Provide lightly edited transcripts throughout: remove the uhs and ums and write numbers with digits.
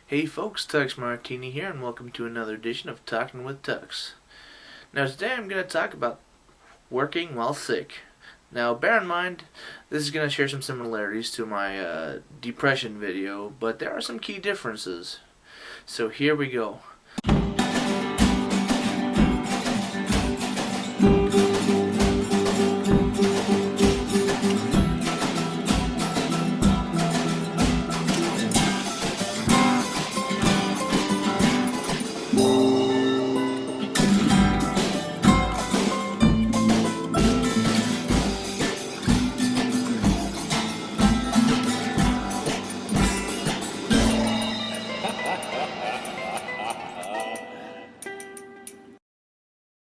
Hey folks, Tux Martini here, and welcome to another edition of Talking with Tux. Now today I'm going to talk about working while sick. Now bear in mind, this is going to share some similarities to my depression video, but there are some key differences. So here we go.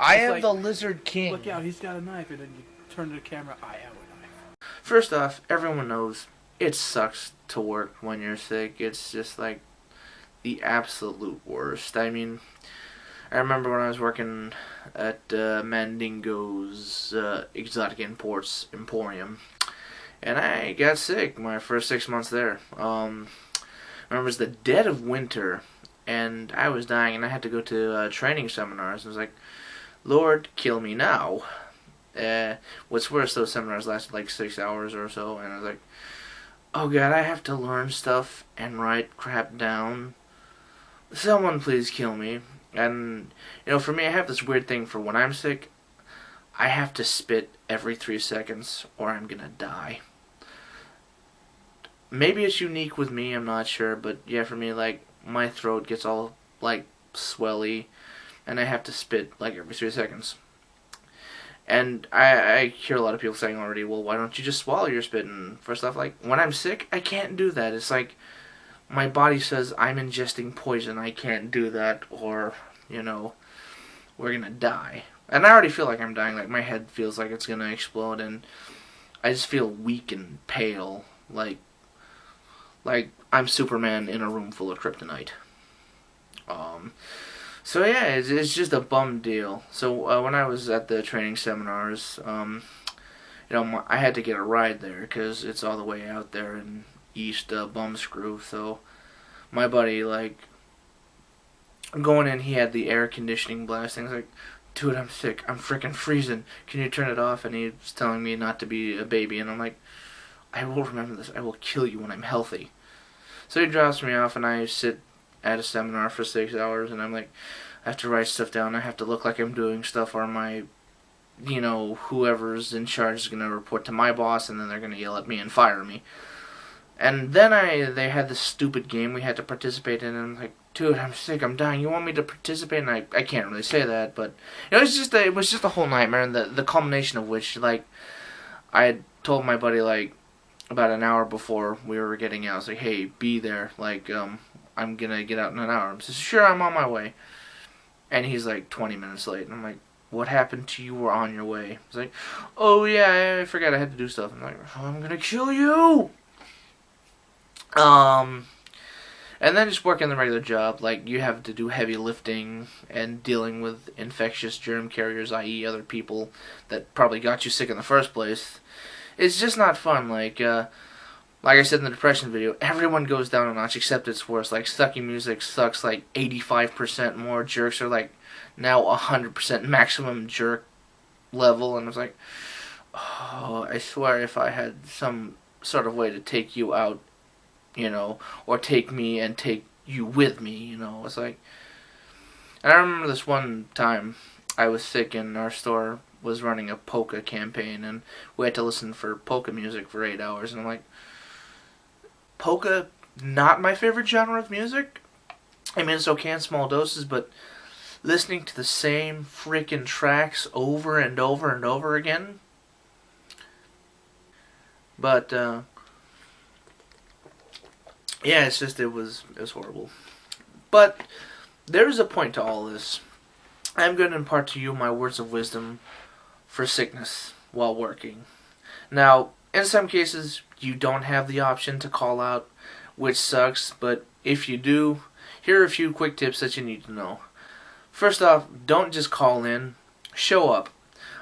I am like, the Lizard King. Look out, he's got a knife, and then you turn to the camera, I have a knife. First off, everyone knows it sucks to work when you're sick. It's just like the absolute worst. I mean, I remember when I was working at Mandingo's Exotic Imports Emporium, and I got sick my first 6 months there. I remember it was the dead of winter, and I was dying, and I had to go to training seminars. I was like, Lord, kill me now. What's worse, those seminars lasted like 6 hours or so, and I was like, oh God, I have to learn stuff and write crap down. Someone please kill me. And, you know, for me, I have this weird thing for when I'm sick, I have to spit every 3 seconds or I'm gonna die. Maybe it's unique with me, I'm not sure, but yeah, for me, like, my throat gets all, like, swelly, and I have to spit, like, every 3 seconds. And I hear a lot of people saying already, well, why don't you just swallow your spit? And first off, like, when I'm sick, I can't do that. It's like, my body says I'm ingesting poison, I can't do that, or, you know, we're gonna die. And I already feel like I'm dying, like, my head feels like it's gonna explode, and I just feel weak and pale, like I'm Superman in a room full of kryptonite. So yeah, it's just a bum deal. So when I was at the training seminars, you know, I had to get a ride there because it's all the way out there in East Bumscrew. So my buddy, like, going in, he had the air conditioning blasting. I was like, dude, I'm sick. I'm freaking freezing. Can you turn it off? And he was telling me not to be a baby. And I'm like, I will remember this. I will kill you when I'm healthy. So he drops me off, and I sit at a seminar for 6 hours, and I'm like, I have to write stuff down. I have to look like I'm doing stuff, or my, you know, whoever's in charge is going to report to my boss, and then they're going to yell at me and fire me. And then they had this stupid game we had to participate in, and I'm like, dude, I'm sick, I'm dying, you want me to participate? And I can't really say that, but, you know, it was just a whole nightmare, and the culmination of which, like, I had told my buddy, like, about an hour before we were getting out. I was like, hey, be there. Like, I'm going to get out in an hour. I said, sure, I'm on my way. And he's like 20 minutes late. And I'm like, what happened to you? Were on your way? He's like, oh, yeah, I forgot I had to do stuff. I'm like, I'm going to kill you. And then just working the regular job. Like, you have to do heavy lifting and dealing with infectious germ carriers, i.e. other people that probably got you sick in the first place. It's just not fun. Like I said in the depression video, everyone goes down a notch except it's worse. Like, sucky music sucks like 85% more. Jerks are like now 100% maximum jerk level. And I was like, oh, I swear if I had some sort of way to take you out, you know, or take me and take you with me, you know. It's like, and I remember this one time I was sick and our store was running a polka campaign, and we had to listen for polka music for 8 hours, and I'm like, polka, not my favorite genre of music. I mean, it's okay in small doses, but listening to the same freaking tracks over and over and over again. But yeah, it's just, it was horrible. But there is a point to all this. I'm going to impart to you my words of wisdom for sickness while working. Now, in some cases, you don't have the option to call out, which sucks, but if you do, here are a few quick tips that you need to know. First off, don't just call in, show up.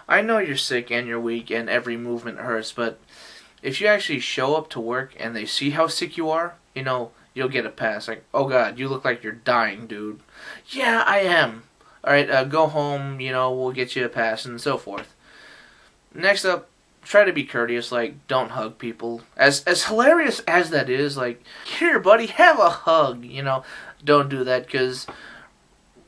I know you're sick and you're weak and every movement hurts, but if you actually show up to work and they see how sick you are, you know, you'll get a pass. Like, oh God, you look like you're dying, dude. Yeah, I am. All right, go home. We'll get you a pass and so forth. Next up, try to be courteous. Like, don't hug people. As hilarious as that is, like, here, buddy, have a hug. Don't do that, because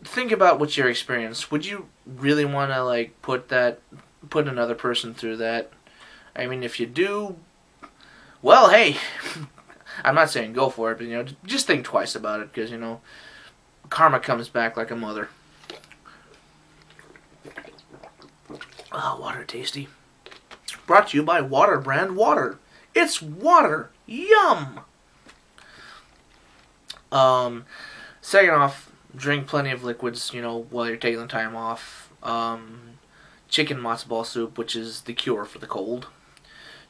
think about what your experience. Would you really want to like put another person through that? I mean, if you do, well, hey, I'm not saying go for it, but just think twice about it, because karma comes back like a mother. Oh, water tasty. Brought to you by Water Brand Water. It's water. Yum. Second off, drink plenty of liquids, while you're taking the time off. Chicken matzo ball soup, which is the cure for the cold.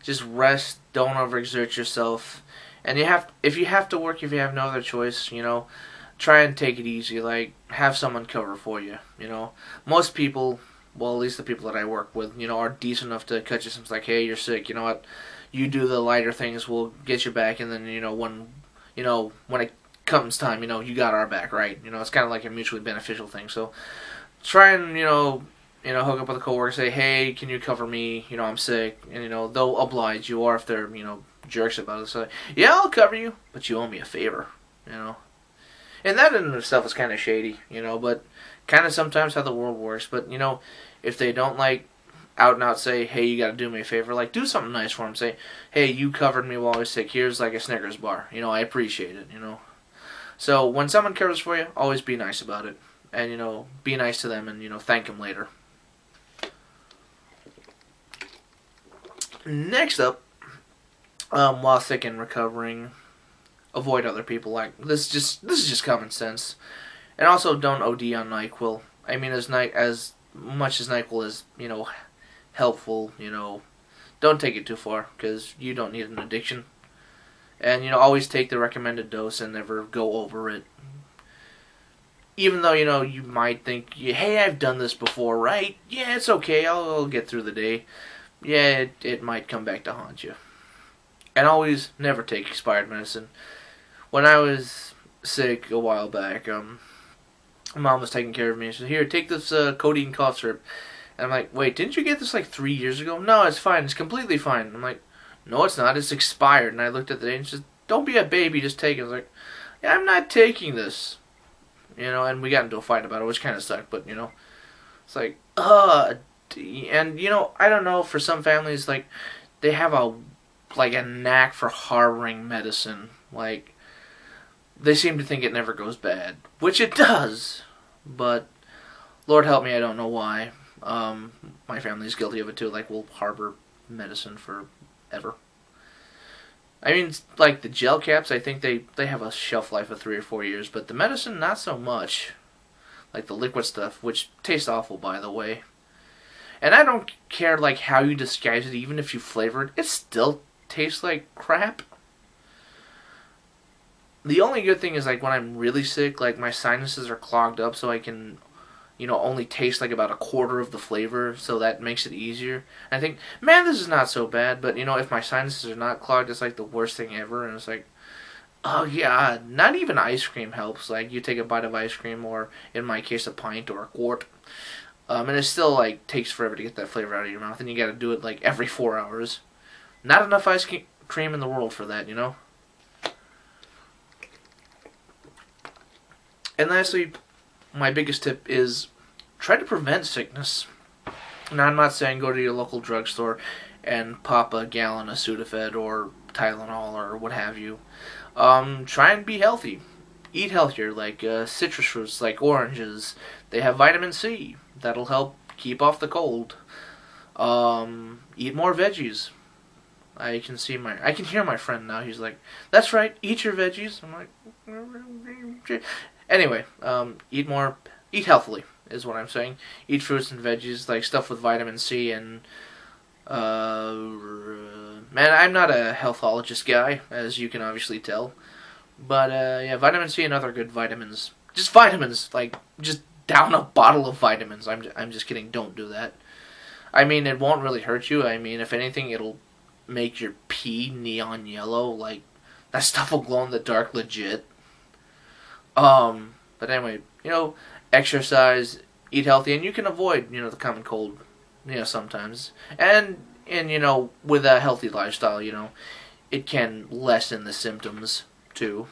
Just rest, don't overexert yourself. And if you have to work, if you have no other choice, try and take it easy. Like, have someone cover for you, Most people, well, at least the people that I work with, are decent enough to cut you some, like, hey, you're sick, you know what? You do the lighter things, we'll get you back, and then, when it comes time, you got our back, right? It's kind of like a mutually beneficial thing. So try and, hook up with a coworker, say, hey, can you cover me? I'm sick. And, they'll oblige you, or if they're, jerks about it, say, yeah, I'll cover you, but you owe me a favor, And that in itself is kind of shady, but kind of sometimes how the world works. But, if they don't, like, out and out say, hey, you got to do me a favor, like, do something nice for them. Say, hey, you covered me while I was sick. Here's, like, a Snickers bar. I appreciate it, So when someone covers for you, always be nice about it. And, be nice to them and, thank them later. Next up, while sick and recovering, avoid other people. Like, this is just common sense. And also, don't OD on NyQuil. I mean, as much as NyQuil is, helpful, don't take it too far, because you don't need an addiction. And, always take the recommended dose and never go over it. Even though, you might think, hey, I've done this before, right? Yeah, it's okay, I'll get through the day. Yeah, it might come back to haunt you. And always never take expired medicine. When I was sick a while back, Mom was taking care of me. She said, here, take this codeine cough syrup. And I'm like, wait, didn't you get this like 3 years ago? No, it's fine, it's completely fine. I'm like, no, it's not, it's expired. And I looked at the date and she said, don't be a baby, just take it. I was like, yeah, I'm not taking this. And we got into a fight about it, which kind of sucked, but, it's like, and, I don't know, for some families, like, they have a knack for harboring medicine. Like, they seem to think it never goes bad, which it does, but Lord help me, I don't know why. My family's guilty of it too, like, we'll harbor medicine forever. I mean, like, the gel caps, I think they have a shelf life of 3 or 4 years, but the medicine, not so much. Like the liquid stuff, which tastes awful, by the way. And I don't care, like, how you disguise it, even if you flavor it, it still tastes like crap. The only good thing is, like, when I'm really sick, like, my sinuses are clogged up, so I can, only taste, like, about a quarter of the flavor, so that makes it easier. And I think, man, this is not so bad, but, if my sinuses are not clogged, it's, like, the worst thing ever, and it's like, oh, yeah, not even ice cream helps. Like, you take a bite of ice cream, or, in my case, a pint or a quart, and it still, like, takes forever to get that flavor out of your mouth, and you gotta do it, like, every 4 hours. Not enough ice cream in the world for that, And lastly, my biggest tip is try to prevent sickness. Now, I'm not saying go to your local drugstore and pop a gallon of Sudafed or Tylenol or what have you. Try and be healthy. Eat healthier, like citrus fruits, like oranges. They have vitamin C. That'll help keep off the cold. Eat more veggies. I can hear my friend now. He's like, that's right, eat your veggies. I'm like, anyway, eat healthily is what I'm saying. Eat fruits and veggies, like stuff with vitamin C and, man, I'm not a healthologist guy, as you can obviously tell. But, yeah, vitamin C and other good vitamins. Just vitamins, like, just down a bottle of vitamins. I'm just kidding, don't do that. I mean, it won't really hurt you. I mean, if anything, it'll make your pee neon yellow, like That stuff will glow in the dark legit. But anyway, exercise, eat healthy, and you can avoid, the common cold, sometimes. And with a healthy lifestyle, it can lessen the symptoms, too.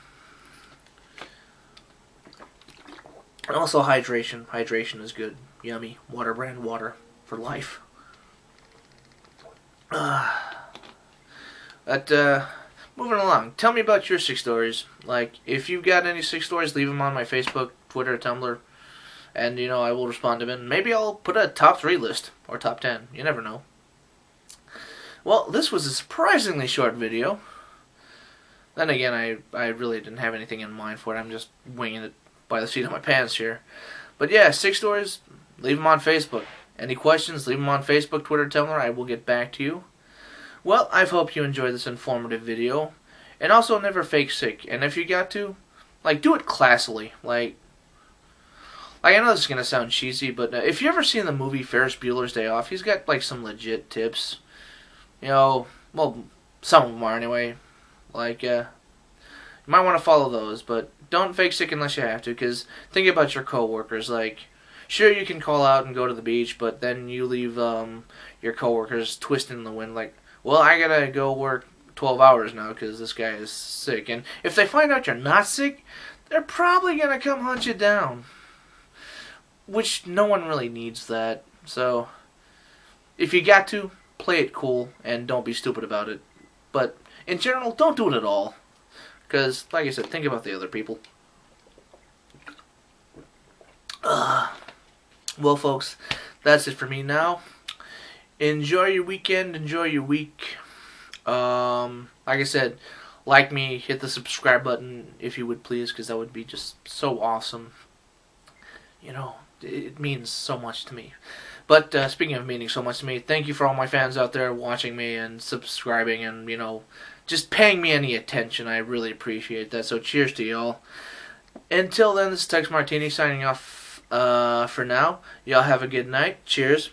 And also hydration. Hydration is good. Yummy. Water brand water for life. But, moving along. Tell me about your 6 stories. Like, if you've got any 6 stories, leave them on my Facebook, Twitter, Tumblr. And, I will respond to them. Maybe I'll put a top 3 list. Or top 10. You never know. Well, this was a surprisingly short video. Then again, I really didn't have anything in mind for it. I'm just winging it by the seat of my pants here. But yeah, 6 stories, leave them on Facebook. Any questions, leave them on Facebook, Twitter, Tumblr. I will get back to you. Well, I hope you enjoyed this informative video. And also, never fake sick. And if you got to, do it classily. Like I know this is going to sound cheesy, but if you ever seen the movie Ferris Bueller's Day Off, he's got, some legit tips. Well, some of them are anyway. You might want to follow those, but don't fake sick unless you have to, because think about your coworkers. Sure, you can call out and go to the beach, but then you leave your coworkers twisting in the wind well, I gotta go work 12 hours now because this guy is sick. And if they find out you're not sick, they're probably gonna come hunt you down. Which no one really needs that. So, if you got to, play it cool and don't be stupid about it. But, in general, don't do it at all. Because, like I said, think about the other people. Well, folks, that's it for me now. Enjoy your weekend. Enjoy your week. Like I said, like me, hit the subscribe button if you would please, because that would be just so awesome. It means so much to me. But speaking of meaning so much to me, thank you for all my fans out there watching me and subscribing and, just paying me any attention. I really appreciate that. So cheers to y'all. Until then, this is Tex Martini signing off for now. Y'all have a good night. Cheers.